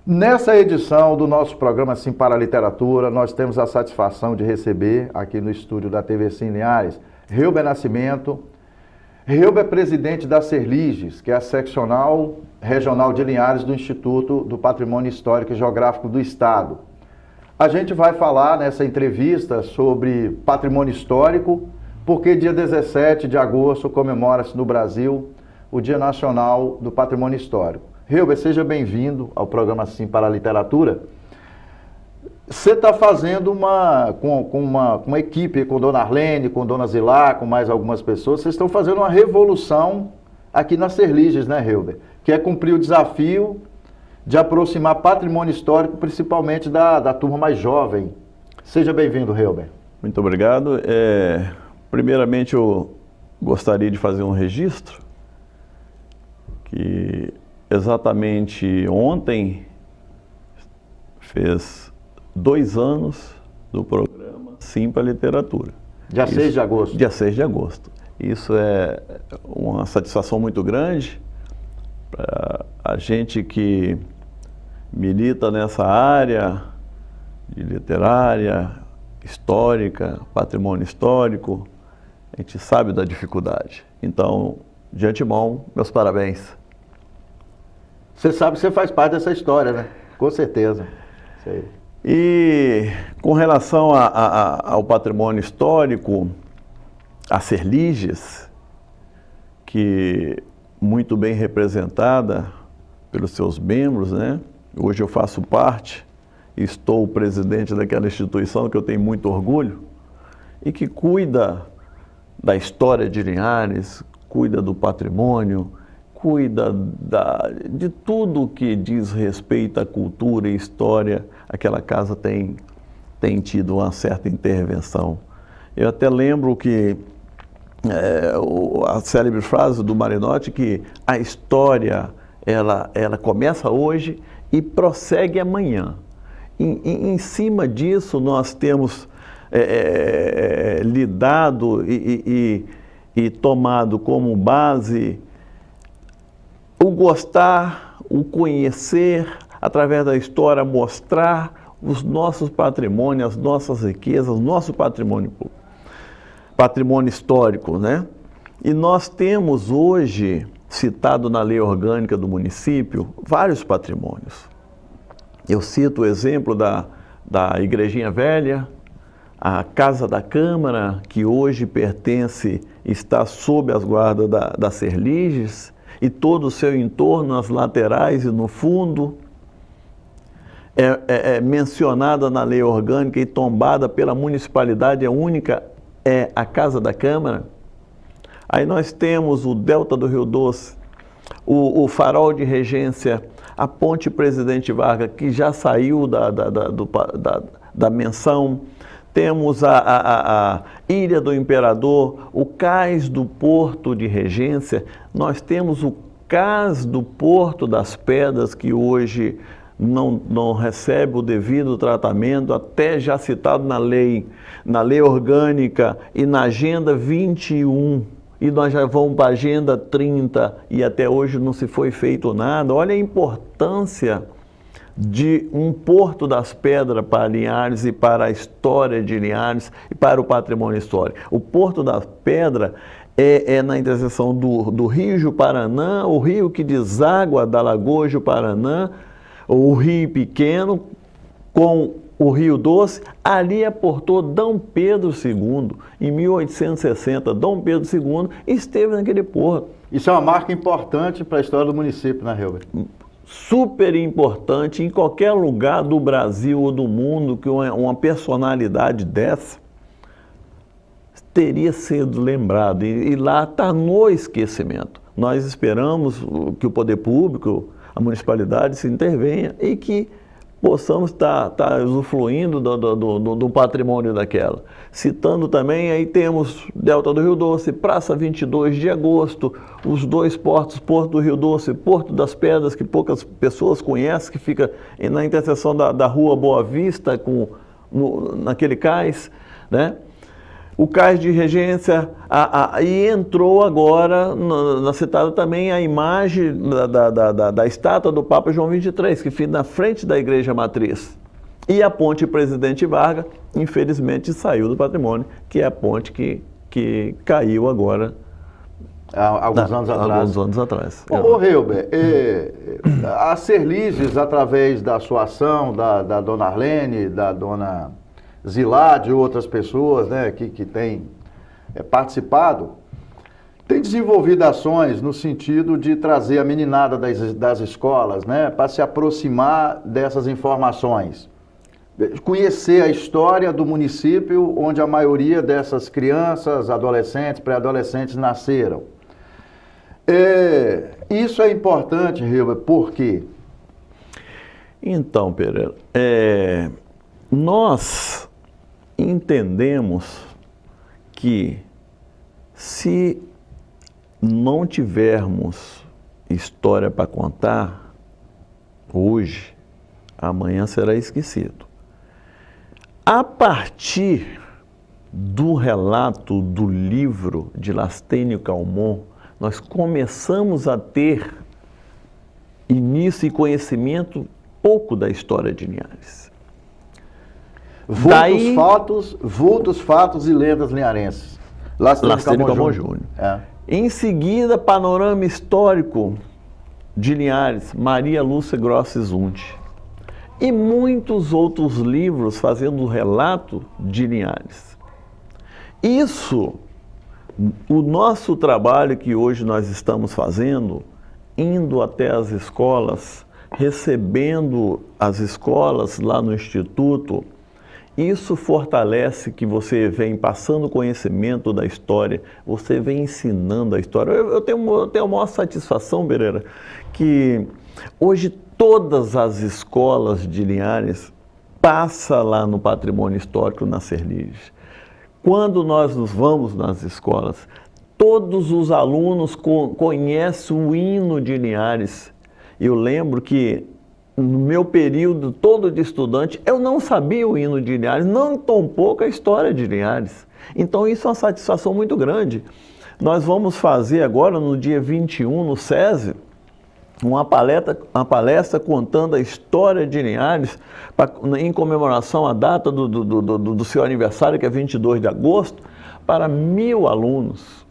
Nessa edição do nosso programa Sim para a Literatura, nós temos a satisfação de receber aqui no estúdio da TV Sim Linhares, Reuber Nascimento. Reuber é presidente da Serliges, que é a seccional regional de Linhares do Instituto do Patrimônio Histórico e Geográfico do Estado. A gente vai falar nessa entrevista sobre patrimônio histórico, porque dia 17 de agosto comemora-se no Brasil o Dia Nacional do Patrimônio Histórico. Reuber, seja bem-vindo ao programa Sim para a Literatura. Você está fazendo com uma equipe, com Dona Arlene, com Dona Zilá, com mais algumas pessoas, vocês estão fazendo uma revolução aqui na Serliges, né, Reuber? Que é cumprir o desafio de aproximar patrimônio histórico, principalmente da turma mais jovem. Seja bem-vindo, Reuber. Muito obrigado. Primeiramente, eu gostaria de fazer um registro que exatamente ontem fez 2 anos do programa Sim para a Literatura. Dia 6 de agosto. Dia 6 de agosto. Isso é uma satisfação muito grande para a gente que milita nessa área de literária, histórica, patrimônio histórico. A gente sabe da dificuldade. Então, de antemão, meus parabéns. Você sabe que você faz parte dessa história, né? Com certeza. Sei. E com relação ao patrimônio histórico, a Serliges, que muito bem representada pelos seus membros, né? Hoje eu faço parte, estou o presidente daquela instituição que eu tenho muito orgulho e que cuida da história de Linhares, cuida do patrimônio, cuida de tudo que diz respeito à cultura e história. Aquela casa tem tido uma certa intervenção. Eu até lembro que a célebre frase do Marinotti, que a história ela começa hoje e prossegue amanhã. Em cima disso, nós temos lidado e tomado como base o gostar, o conhecer, através da história, mostrar os nossos patrimônios, as nossas riquezas, o nosso patrimônio histórico, né? E nós temos hoje, citado na lei orgânica do município, vários patrimônios. Eu cito o exemplo da Igrejinha Velha, a Casa da Câmara, que hoje está sob as guardas da Serliges, e todo o seu entorno, nas laterais e no fundo, é mencionada na lei orgânica e tombada pela municipalidade, a única é a Casa da Câmara. Aí nós temos o Delta do Rio Doce, o Farol de Regência, a Ponte Presidente Vargas, que já saiu da menção. Temos a Ilha do Imperador, o Cais do Porto de Regência, nós temos o Cais do Porto das Pedras, que hoje não recebe o devido tratamento, até já citado na lei orgânica e na Agenda 21, e nós já vamos para a Agenda 30, e até hoje não se foi feito nada. Olha a importância de um Porto das Pedras para Linhares e para a história de Linhares e para o patrimônio histórico. O Porto das Pedras é na interseção do Rio Juparanã, o rio que deságua da Lagoa Juparanã, o Rio Pequeno com o Rio Doce. Ali aportou Dom Pedro II, em 1860. Dom Pedro II esteve naquele porto. Isso é uma marca importante para a história do município, né, Reuber? Super importante. Em qualquer lugar do Brasil ou do mundo que uma personalidade dessa teria sido lembrado, e lá está no esquecimento. Nós esperamos que o poder público, a municipalidade se intervenha e que possamos estar usufruindo do patrimônio daquela. Citando também, aí temos Delta do Rio Doce, Praça 22 de Agosto, os 2 portos, Porto do Rio Doce, Porto das Pedras, que poucas pessoas conhecem, que fica na interseção da Rua Boa Vista, naquele cais, né? o cais de regência, e entrou agora, na citada também, a imagem da estátua do Papa João XXIII, que fica na frente da Igreja Matriz. E a ponte Presidente Vargas, infelizmente, saiu do patrimônio, que é a ponte que caiu agora. Alguns anos atrás. Ô Helber, a Serliges, através da sua ação, da dona Arlene, da dona Zilade e outras pessoas, né, que têm participado, tem desenvolvido ações no sentido de trazer a meninada das escolas, né, para se aproximar dessas informações. Conhecer a história do município onde a maioria dessas crianças, adolescentes, pré-adolescentes nasceram. Isso é importante, Helber, por quê? Então, Pereira, nós entendemos que se não tivermos história para contar hoje, amanhã será esquecido. A partir do relato do livro de Lastênio Calmon, nós começamos a ter início e conhecimento pouco da história de Linhares. Vultos, fatos e lendas linharenses. Lastênio Calmon Júnior. Em seguida, panorama histórico de Linhares, Maria Lúcia Grossi Zunti. E muitos outros livros fazendo relato de Linhares. Isso, o nosso trabalho que hoje nós estamos fazendo, indo até as escolas, recebendo as escolas lá no Instituto, isso fortalece que você vem passando conhecimento da história, você vem ensinando a história. Eu tenho a maior satisfação, Pereira, que hoje todas as escolas de Linhares passam lá no patrimônio histórico na Serliges. Quando nós nos vamos nas escolas, todos os alunos conhecem o hino de Linhares. Eu lembro que no meu período todo de estudante, eu não sabia o hino de Linhares, não tão pouco a história de Linhares. Então isso é uma satisfação muito grande. Nós vamos fazer agora, no dia 21, no SESI, uma palestra contando a história de Linhares, em comemoração à data do seu aniversário, que é 22 de agosto, para 1000 alunos.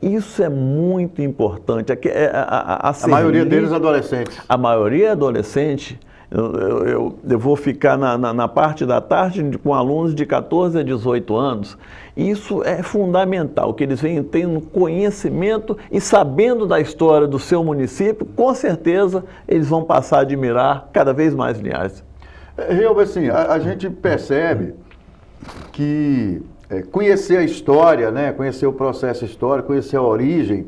Isso é muito importante. A maioria deles adolescentes. A maioria é adolescente. Eu vou ficar na parte da tarde com alunos de 14 a 18 anos. Isso é fundamental, que eles venham tendo conhecimento e sabendo da história do seu município, com certeza eles vão passar a admirar cada vez mais Linhares. Helber, assim, a gente percebe que conhecer a história, né, conhecer o processo histórico, conhecer a origem,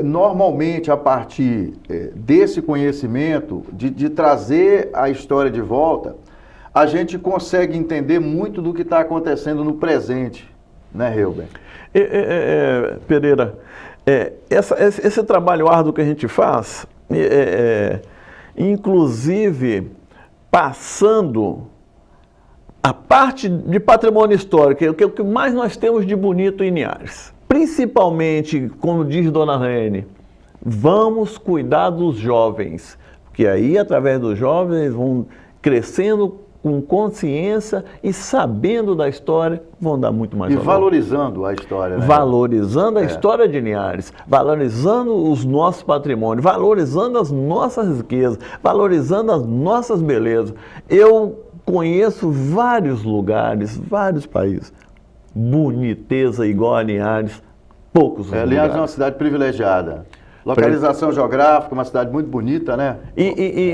normalmente a partir desse conhecimento, de trazer a história de volta, a gente consegue entender muito do que está acontecendo no presente, né, Helber? Pereira, esse trabalho árduo que a gente faz, inclusive passando a parte de patrimônio histórico, que é o que mais nós temos de bonito em Linhares. Principalmente, como diz Dona Rene, vamos cuidar dos jovens, porque aí, através dos jovens, eles vão crescendo com consciência e sabendo da história, vão dar muito mais valor. E valorizando a história, né? Valorizando a história de Linhares, valorizando os nossos patrimônios, valorizando as nossas riquezas, valorizando as nossas belezas. Eu conheço vários lugares, vários países. Boniteza igual a Linhares, poucos lugares. Linhares é uma cidade privilegiada. Localização geográfica, uma cidade muito bonita, né? E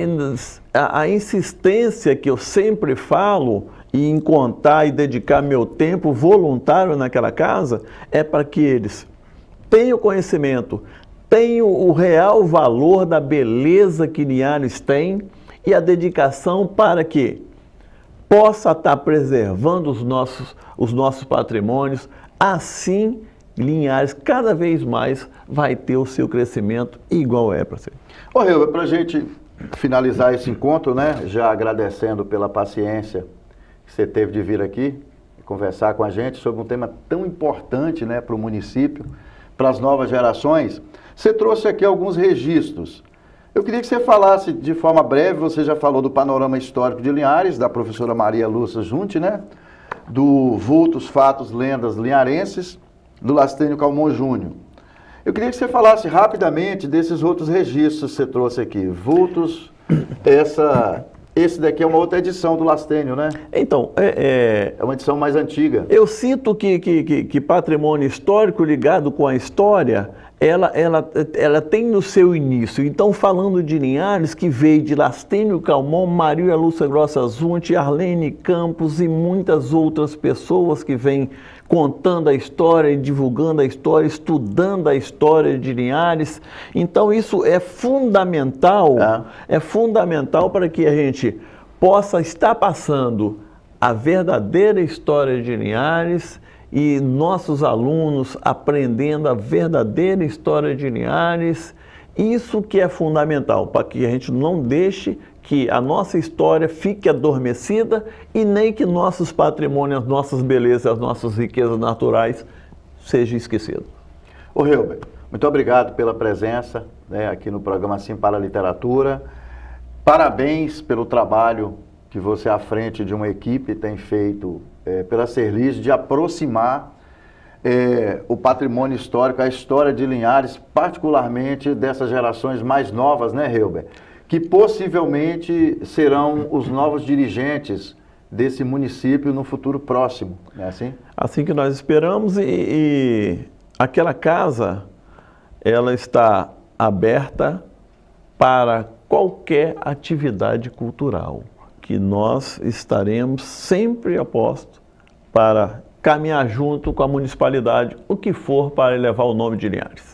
a insistência que eu sempre falo em contar e dedicar meu tempo voluntário naquela casa é para que eles tenham conhecimento, tenham o real valor da beleza que Linhares tem e a dedicação para que possa estar preservando os nossos patrimônios. Assim, Linhares cada vez mais vai ter o seu crescimento igual é para ser. Ô, Helber, para a gente finalizar esse encontro, né, já agradecendo pela paciência que você teve de vir aqui conversar com a gente sobre um tema tão importante, né, para o município, para as novas gerações. Você trouxe aqui alguns registros. Eu queria que você falasse de forma breve, você já falou do panorama histórico de Linhares, da professora Maria Lúcia Junte, né? Do Vultos, Fatos, Lendas Linharenses, do Lastênio Calmon Júnior. Eu queria que você falasse rapidamente desses outros registros que você trouxe aqui. Vultos, esse daqui é uma outra edição do Lastênio, né? Então, é uma edição mais antiga. Eu sinto que patrimônio histórico ligado com a história, ela tem no seu início. Então, falando de Linhares, que veio de Lastênio Calmon, Maria Lúcia Grossa Zunte, Arlene Campos e muitas outras pessoas que vêm contando a história e divulgando a história, estudando a história de Linhares. Então, isso é fundamental, é fundamental para que a gente possa estar passando a verdadeira história de Linhares e nossos alunos aprendendo a verdadeira história de Linhares. Isso que é fundamental, para que a gente não deixe que a nossa história fique adormecida e nem que nossos patrimônios, nossas belezas, nossas riquezas naturais sejam esquecidos. Ô Helber, muito obrigado pela presença, né, aqui no programa Assim para a Literatura. Parabéns pelo trabalho que você, à frente de uma equipe, tem feito pela Serlige, de aproximar o patrimônio histórico, a história de Linhares, particularmente dessas gerações mais novas, né, Helber? Que possivelmente serão os novos dirigentes desse município no futuro próximo, não é assim? Assim que nós esperamos, e aquela casa, ela está aberta para qualquer atividade cultural, que nós estaremos sempre a posto para caminhar junto com a municipalidade, o que for para elevar o nome de Linhares.